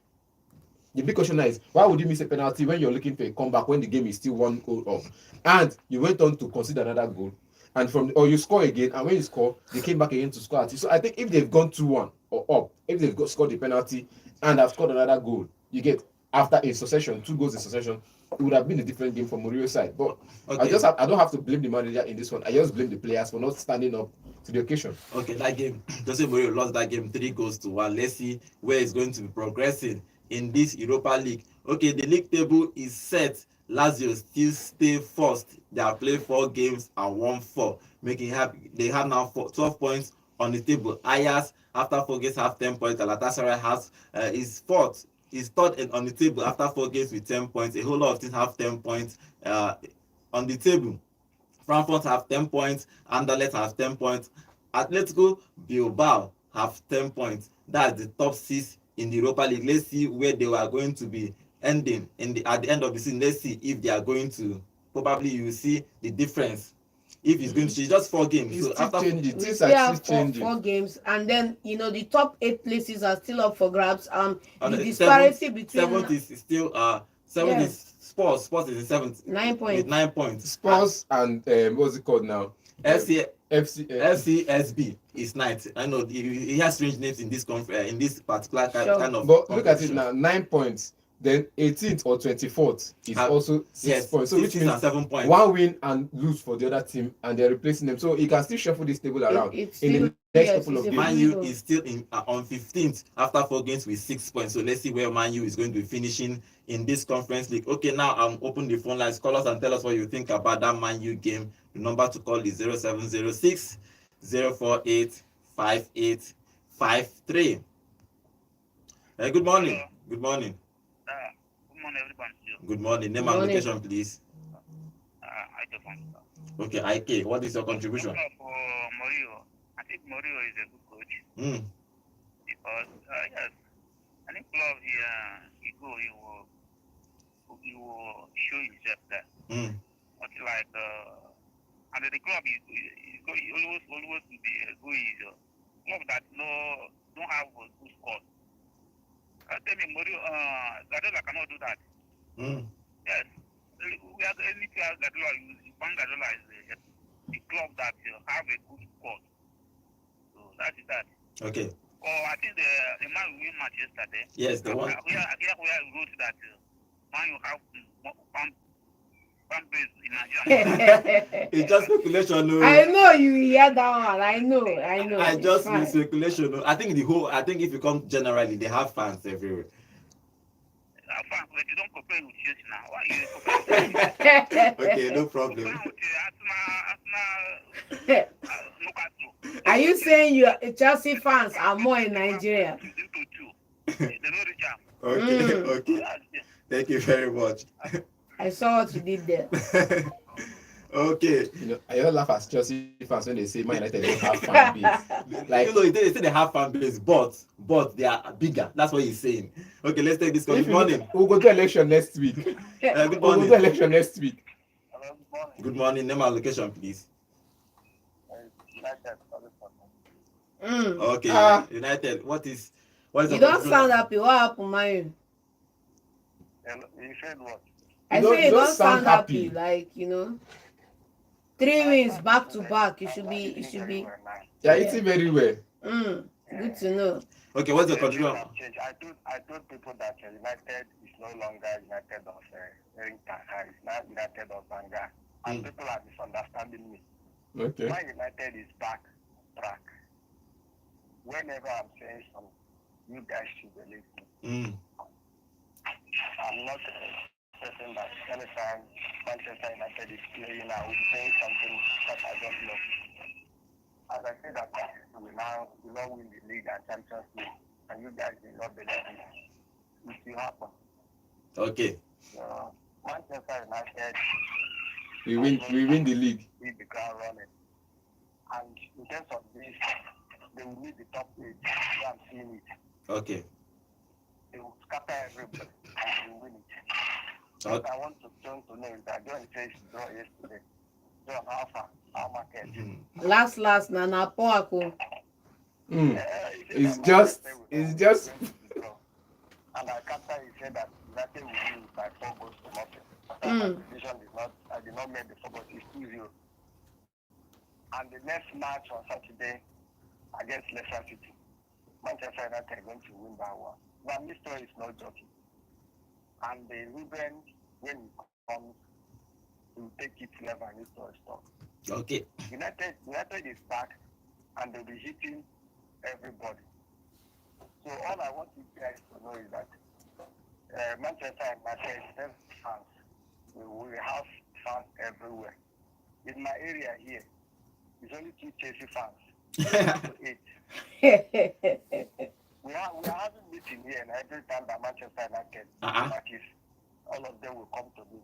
The big question is, why would you miss a penalty when you're looking for a comeback when the game is still 1-0 up? And you went on to consider another goal. And you score again, and when you score, they came back again to score at you. So I think if they've gone 2-1 or up, if they've scored the penalty and have scored another goal, you get after a succession, 2 goals in succession, it would have been a different game from Mourinho's side. But okay. I don't have to blame the manager in this one. I just blame the players for not standing up to the occasion. Okay, that game, Jose Mourinho lost that game 3-1. Let's see where it's going to be progressing in this Europa League. Okay, the league table is set. Lazio still stay first. They have played 4 games and won 4, making they have now 12 points on the table. Ajax after 4 games have 10 points. Galatasaray has is fourth. Is third on the table after 4 games with 10 points. A whole lot of teams have 10 points on the table. Frankfurt have 10 points. Anderlecht has 10 points. Atletico Bilbao have 10 points. That's the top 6 in the Europa League. Let's see where they are going to be ending at the end of the season. Let's see if they are going to. Probably you will see the difference. If it's going to change, just 4 games. It's still changing. We still have 4 games, and then the top 8 places are still up for grabs. The disparity between seventh is still seventh is Spurs. Spurs is in 7th 9 points. with 9 points. Spurs and what's it called now? FCSB is 9th. I know he has strange names in this in this particular kind of. But look at it now, 9 points. Then 18th or 24th is also 6 points. So which means 7 points. 1 win and lose for the other team, and they're replacing them. So he can still shuffle this table around in the next couple of games. Man U is still on 15th after 4 games with 6 points. So let's see where Man U is going to be finishing in this conference league. Okay, now I'm open the phone lines. Call us and tell us what you think about that Man U game. The number to call is 0706 048 5853. Good morning. Good morning. Good morning, everybody. Good morning. Name and location, please. Okay, IK, what is your contribution? For Mourinho, I think Mourinho is a good coach. Because, yes, any club he will show himself there. But like, and the club he always will be a good club that don't have a good score. I tell me, Mourinho, Guardiola cannot do that. Yes, we have any player Guardiola use. Guardiola is the club that have a good squad. So that is that. Okay. I think the man win match yesterday. Yes, the one. We wrote that man you have fan base in Nigeria. It's just speculation. No. I know you hear that one. I know. I just mean speculation. No. I think if you come generally, they have fans everywhere. Fans, but you don't compare with Chelsea now. Why you compare? Okay, no problem. Are you saying Chelsea fans are more in Nigeria? Okay. Thank you very much. I saw what you did there. Okay. I just laugh at Chelsea fans when they say Man United don't have fan base. Like, they say they have fan base, but they are bigger. That's what he's saying. Okay, let's take this call. Good morning. We'll go to election next week. Good morning. We'll go to election next week. Good morning. Name and location, please. Okay. United. What is you don't sound happy. What happened, man? You said what? I say you don't sound happy. Like, 3 wins back to back. It should be. Yeah, it's very well. Good to know. Okay, what's the Things contribution? have changed. I told people that United is no longer United of Rinkaha. It's now United of Banga. And people are misunderstanding me. Okay. My United is back on track. Whenever I'm saying something, you guys should believe me. I'm not a person that anytime Manchester United is playing, I will say something that I don't know. As I say that we now will not win the league and Champions League, and you guys will not believe it. It will happen. Okay. So, Manchester United, We win the league. hit the ground running. And in terms of this, they will need the top 8. So I'm seeing it. Okay. They will scatter everybody and they will win it. What I want to John to know is that John says draw yesterday. John, how far? How market? Last na Poako. It's just. And I captain he said that United will win by 4 goals to nothing. My decision I did not make the 4 goals, it's 2-0. And the next match on Saturday against Leicester City, Manchester United are going to win by 1. But Mr. is not joking. And the Ruben, when he comes, he will take it to level and Mr. is top. Okay. United is back and they'll be hitting everybody. So all I want you guys to know is that Manchester United have fans. We have fans everywhere. In my area here, there's only 2 Chelsea fans. 8. We are having meeting here, and every time that Manchester United, that is, all of them will come to me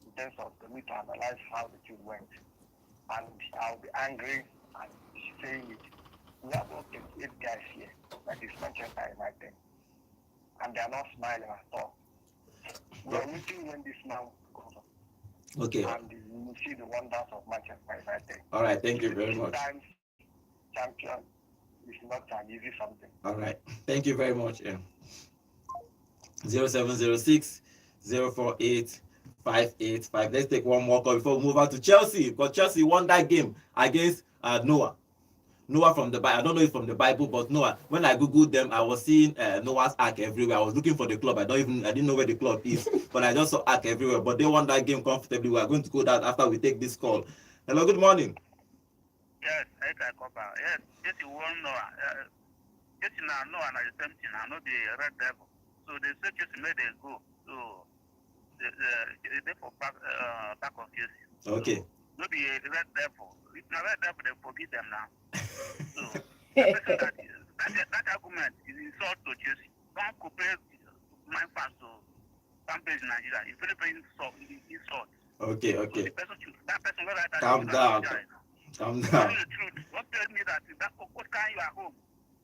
in terms of the me to analyze how the team went. And I'll be angry and saying it. We have up to 8 guys here, that is Manchester United. And they are not smiling at all. We are waiting when this man comes up. Okay. And you will see the wonders of Manchester United. All right. Thank you very much. Times champion is not an easy something. All right. Thank you very much. 0706 048 585. Let's take one more call before we move on to Chelsea, because Chelsea won that game against Noah. Noah from the Bible. I don't know if from the Bible, but Noah. When I googled them, I was seeing Noah's Ark everywhere. I was looking for the club. I didn't know where the club is, but I just saw Ark everywhere. But they won that game comfortably. We are going to go that after we take this call. Hello, good morning. Yes, I can cover. Yes, just you won't know. Just now, Noah and the same thing. I know the Red Devil. So they say just made a go. So they for back of Chelsea. Okay. So, no be a Red Devil. If not Red Devil, they forgive them now. So that argument is insult to Chelsea. Don't compare my fans to some place in Nigeria. It's very, very insult. Okay. So the person that person will write that. Calm down. Calm down. The truth. What tells me that what kind you are home?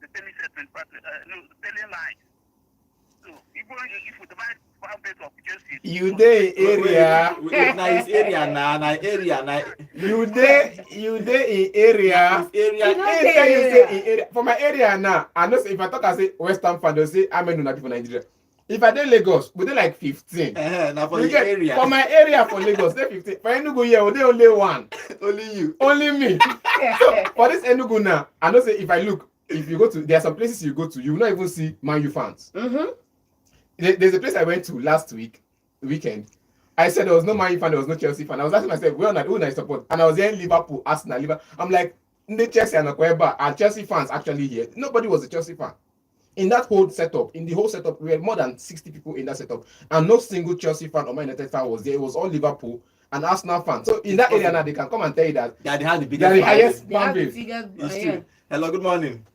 The telling statement, telling lies. So even if we divide one base of Chelsea, You dey area. Na his area na area na. You dey in area. His area. Anytime you say in area, for my area now, I know say if I talk I say Western fan, they'll say how many una people Nigeria. If I dey Lagos, we dey like 15. Now for You the get, area. for my area for Lagos, dey 15. For Enugu here, we dey only 1. Only you. Only me. So for this Enugu now, I know say if I look, if you go to, there are some places you go to, you will not even see Man U fans. There's a place I went to last weekend. I said there was no Man U fan, there was no Chelsea fan. I was asking myself, who I support? And I was hearing Liverpool, Arsenal, Liverpool. I'm like, the Chelsea and Akweba are Chelsea fans actually here. Nobody was a Chelsea fan. In that whole setup, in the whole setup, we had more than 60 people in that setup. And no single Chelsea fan or Man United fan was there. It was all Liverpool and Arsenal fans. So in that area now, they can come and tell you that they have the they are the highest fan base. It's true. Hello, good morning.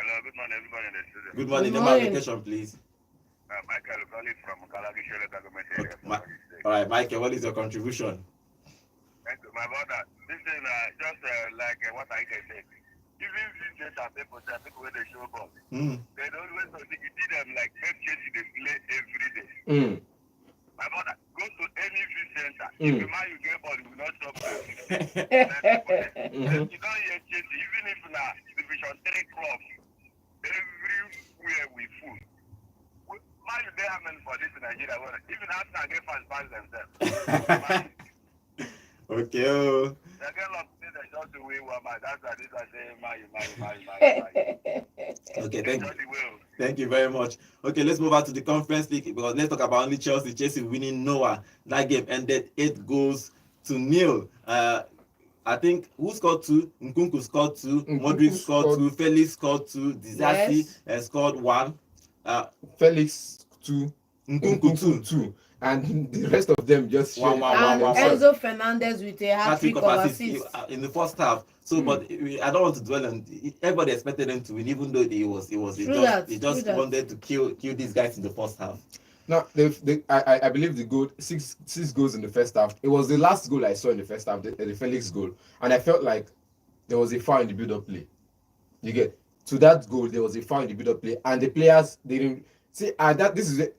hello, good morning, everybody in the studio. Good morning. Good Name morning. application, please. Michael calling from Kalagi government area. All right, Michael, what is your contribution? Thank you, my brother. This is just like what I can say. Even these people where they show ball, they don't always you see them like Chelsea they play every day. My brother, go to any view center. If the man you get ball, you will not stop You don't hear Chelsea, even if now division 3 club, everywhere we full. Why you there for this in Nigeria? Even Arsenal get fans themselves. Okay. Second love means they just the way one man. That's why this I say my. Okay, They just the way. thank you very much. Okay, let's move on to the conference league because let's talk about only Chelsea. Chelsea winning Noah. That game ended 8-0. I think who scored 2? Nkunku scored 2. Modric scored 2. Felix scored 2. Disasi scored 1. Felix 2. Nkunku 2. And the rest of them just One. Enzo Fernandez with a hat-trick of assists in the first half. So, but I don't want to dwell on. Everybody expected them to win, even though they just wanted to kill these guys in the first half. Now, I believe the goal, six goals in the first half. It was the last goal I saw in the first half, the Felix goal, and I felt like there was a foul in the build-up play. You get to that goal, there was a foul in the build-up play, and the players didn't see. And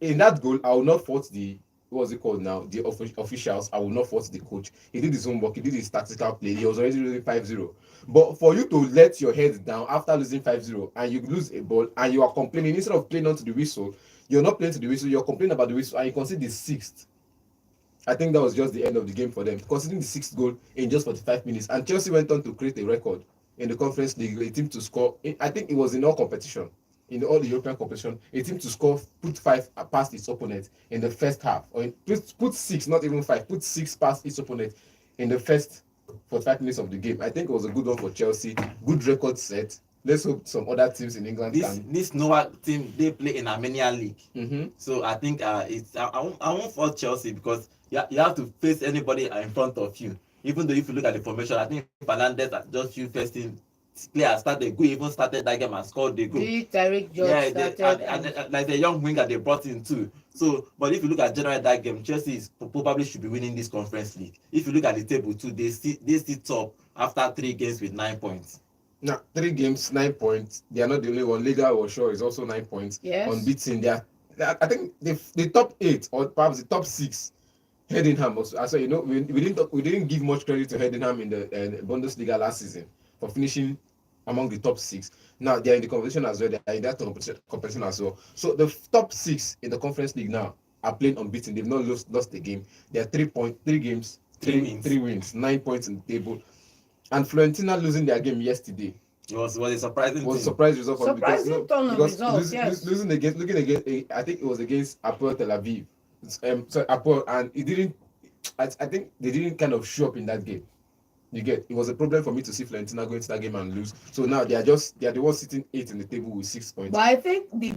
in that goal, I will not fault the what's it called now, the officials. I will not fault the coach. He did his homework. He did his tactical play. He was already losing 5-0. But for you to let your head down after losing 5-0 and you lose a ball and you are complaining instead of playing onto the whistle. You're not playing to the whistle, you're complaining about the whistle, and you concede the 6th. I think that was just the end of the game for them, conceding the 6th goal in just 45 minutes. And Chelsea went on to create a record in the Conference League, a team to score. I think it was in all competition, in all the European competition, a team to score, put 5 past its opponent in the first half, or put 6, not even 5, put 6 past its opponent in the first 45 minutes of the game. I think it was a good one for Chelsea, good record set. Let's hope some other teams in England this Noah team, they play in Armenia League. Mm-hmm. So I think I won't fault Chelsea because you have to face anybody in front of you. Even though if you look at the formation, I think Fernandez just few first team players started good, even started that game and scored the goal. Tariq George started. And like a young winger they brought in too. So, but if you look at generally that game, Chelsea probably should be winning this Conference League. If you look at the table too, they sit top after 3 games with 9 points. Now, 3 games, 9 points. They are not the only one. Liga or Shaw is also 9 points. Yes. Unbeaten. I think the top 8 or perhaps the top 6. Heidenheim also. So we didn't give much credit to Heidenheim in the Bundesliga last season for finishing among the top 6. Now they are in the competition as well. They are in that competition as well. So the top 6 in the Conference League now are playing unbeaten. They've not lost a game. They are 3 games, 3 wins, 9 points in the table. And Fiorentina losing their game yesterday. It was a surprising thing. Was a surprise result for them because losing against I think it was against Hapoel Tel Aviv. Hapoel, and it didn't. I think they didn't kind of show up in that game. You get it was a problem for me to see Fiorentina go into that game and lose. So now they are the ones sitting 8 in the table with 6 points. But I think the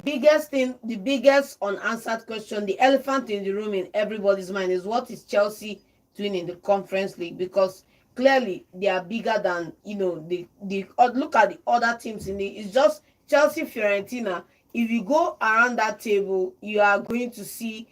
biggest unanswered question, the elephant in the room in everybody's mind is what is Chelsea doing in the Conference League? Because clearly they are bigger than the look at the other teams in it's just Chelsea, Fiorentina. If you go around that table, you are going to see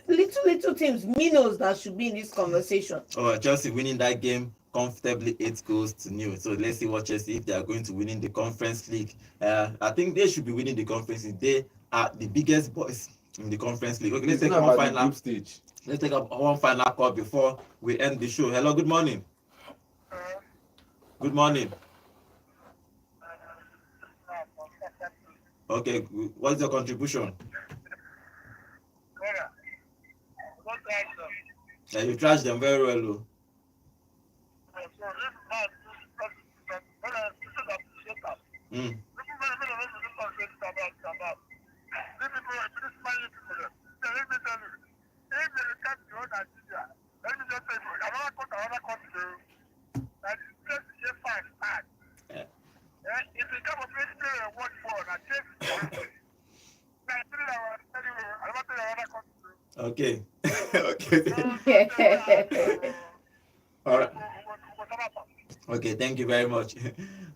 little teams, minnows that should be in this conversation. Chelsea winning that game comfortably 8-0. So let's see what Chelsea, if they are going to win in the Conference League. I think they should be winning the Conference League. They are the biggest boys in the Conference League. Okay, let's take one final stage. Let's take up one final call before we end the show. Hello, good morning. Good morning. Okay, what's your contribution? Yeah, you trash them very well, though. Okay. Okay. All right. Okay, thank you very much.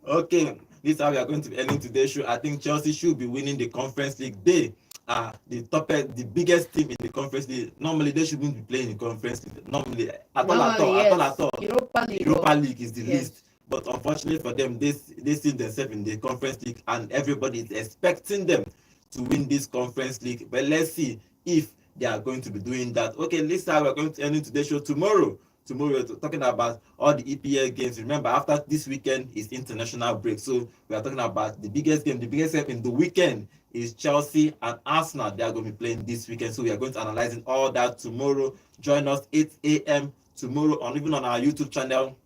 Okay, this is how we are going to be ending today's show. I think Chelsea should be winning the Conference League. They are the biggest team in the Conference League. Normally, they shouldn't be playing in the Conference League. Normally, at all. Europa League is the least. But unfortunately for them, they see themselves in the Conference League, and everybody is expecting them to win this Conference League. But let's see if they are going to be doing that. Okay, this is how we're going to end today's show. Tomorrow we're talking about all the EPL games. Remember, after this weekend is international break, so we are talking about the biggest game. The biggest game in the weekend is Chelsea and Arsenal. They are going to be playing this weekend, so we are going to analyze all that tomorrow. Join us 8 a.m. tomorrow, even on our YouTube channel,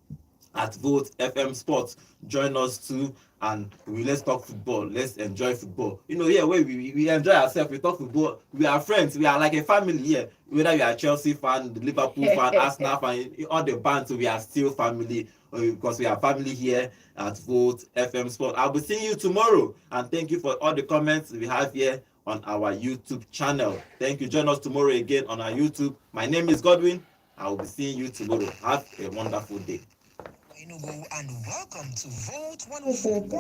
at Vote FM Sports. Join us too, and let's talk football. Let's enjoy football. Here where we enjoy ourselves, we talk football. We are friends. We are like a family here. Whether you are Chelsea fan, Liverpool fan, Arsenal fan, all the bands, we are still family because we are family here at Vote FM Sport. I'll be seeing you tomorrow, and thank you for all the comments we have here on our YouTube channel. Thank you. Join us tomorrow again on our YouTube. My name is Godwin. I will be seeing you tomorrow. Have a wonderful day. And welcome to Vote 104.5.